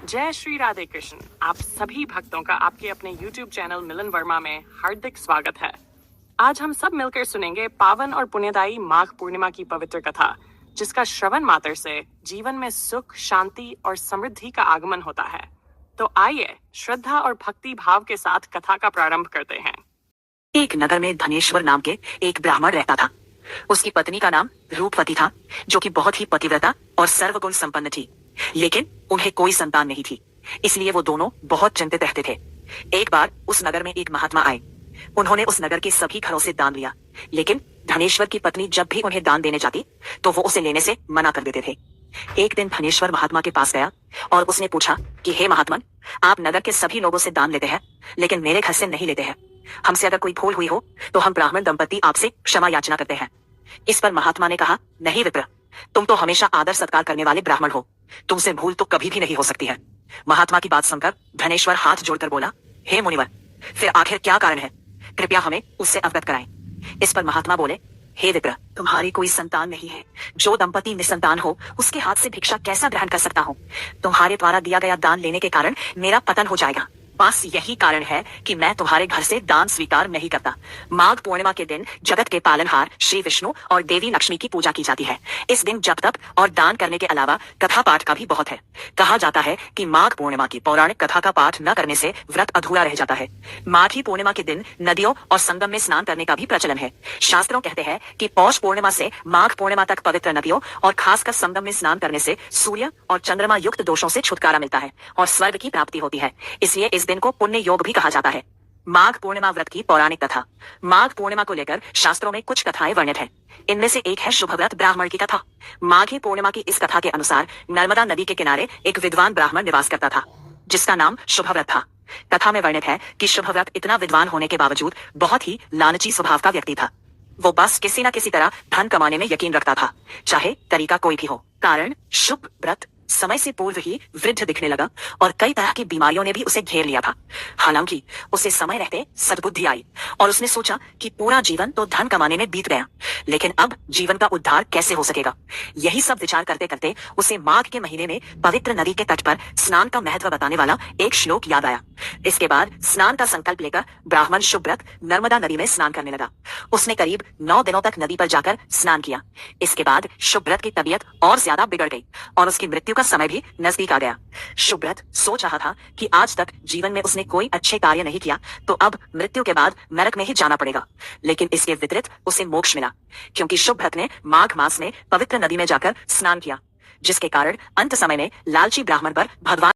जय श्री राधे कृष्ण। आप सभी भक्तों का आपके अपने YouTube चैनल मिलन वर्मा में हार्दिक स्वागत है। आज हम सब मिलकर सुनेंगे पावन और पुण्यदायी माघ पूर्णिमा की पवित्र कथा, जिसका श्रवण मात्र से जीवन में सुख, शांति और समृद्धि का आगमन होता है। तो आइए श्रद्धा और भक्ति भाव के साथ कथा का प्रारंभ करते हैं। एक नगर में धनेश्वर नाम के एक ब्राह्मण रहता था। उसकी पत्नी का नाम रूपवती था, जो कि बहुत ही पतिव्रता और सर्वगुण संपन्न थी, लेकिन उन्हें कोई संतान नहीं थी। इसलिए वो दोनों बहुत चिंतित रहते थे। एक बार उस नगर में एक महात्मा आए। उन्होंने उस नगर के सभी घरों से दान लिया, लेकिन धनेश्वर की पत्नी जब भी उन्हें दान देने जाती तो वो उसे लेने से मना कर देते थे। एक दिन धनेश्वर महात्मा के पास गया और उसने पूछा कि हे महात्मन, आप नगर के सभी लोगों से दान लेते हैं, लेकिन मेरे घर से नहीं लेते हैं। हमसे अगर कोई भूल हुई हो तो हम ब्राह्मण दंपति आपसे क्षमा याचना करते हैं। इस पर महात्मा ने कहा, नहीं विप्र, तुम तो हमेशा आदर सत्कार करने वाले ब्राह्मण हो, तुमसे भूल तो कभी भी नहीं हो सकती है। महात्मा की बात सुनकर धनेश्वर हाथ जोड़कर बोला, हे मुनिवर, फिर आखिर क्या कारण है? कृपया हमें उससे अवगत कराएं। इस पर महात्मा बोले, हे विप्र, तुम्हारी कोई संतान नहीं है। जो दंपति निसंतान हो उसके हाथ से भिक्षा कैसा ग्रहण कर सकता हूँ? तुम्हारे द्वारा दिया गया दान लेने के कारण मेरा पतन हो जाएगा। बस यही कारण है कि मैं तुम्हारे घर से दान स्वीकार नहीं करता। माघ पूर्णिमा के दिन जगत के पालनहार श्री विष्णु और देवी लक्ष्मी की पूजा की जाती है। इस दिन जप तप और दान करने के अलावा कथा पाठ का भी बहुत है। कहा जाता है कि माघ पूर्णिमा की पौराणिक कथा का पाठ न करने से व्रत अधूरा रह जाता है। माघी पूर्णिमा के दिन नदियों और संगम में स्नान करने का भी प्रचलन है। शास्त्रों कहते हैं कि पौष पूर्णिमा से माघ पूर्णिमा तक पवित्र नदियों और खासकर संगम में स्नान करने से सूर्य और चंद्रमा युक्त दोषों से छुटकारा मिलता है और स्वर्ग की प्राप्ति होती है। इसलिए इस दिन को पुण्य योग भी कहा जाता है। माघ पूर्णिमा व्रत की पौराणिक कथा। माघ पूर्णिमा को लेकर शास्त्रों में कुछ कथाएं वर्णित हैं। इनमें से एक है शुभ व्रत ब्राह्मण की कथा। माघी पूर्णिमा की इस कथा के अनुसार नर्मदा नदी के किनारे एक विद्वान ब्राह्मण निवास करता था, जिसका नाम शुभ व्रत था। कथा में वर्णित है कि शुभ व्रत इतना विद्वान होने के बावजूद बहुत ही लालची स्वभाव का व्यक्ति था। वो बस किसी न किसी तरह धन कमाने में यकीन रखता था, चाहे तरीका कोई भी हो। कारण शुभ व्रत समय से पूर्व ही वृद्ध दिखने लगा और कई तरह की बीमारियों ने भी उसे घेर लिया था। हालांकि उसे समय रहते सद्बुद्धि आई और उसने सोचा कि पूरा जीवन तो धन कमाने में बीत गया, लेकिन अब जीवन का उद्धार कैसे हो सकेगा। यही सब विचार करते करते उसे माघ के महीने में पवित्र नदी के तट पर स्नान का महत्व बताने वाला एक श्लोक याद आया। इसके बाद स्नान का संकल्प लेकर ब्राह्मण शुभव्रत नर्मदा नदी में स्नान करने लगा। उसने करीब 9 दिनों तक नदी पर जाकर स्नान किया। इसके बाद शुभव्रत की तबीयत और ज्यादा बिगड़ गई और उसकी मृत्यु का समय भी नजदीक आ गया। शुभव्रत सोच रहा था कि आज तक जीवन में उसने कोई अच्छे कार्य नहीं किया, तो अब मृत्यु के बाद नरक में ही जाना पड़ेगा। लेकिन इसके विपरीत उसे मोक्ष मिला, क्योंकि शुभव्रत ने माघ मास में पवित्र नदी में जाकर स्नान किया, जिसके कारण अंत समय में लालची ब्राह्मण पर भगवान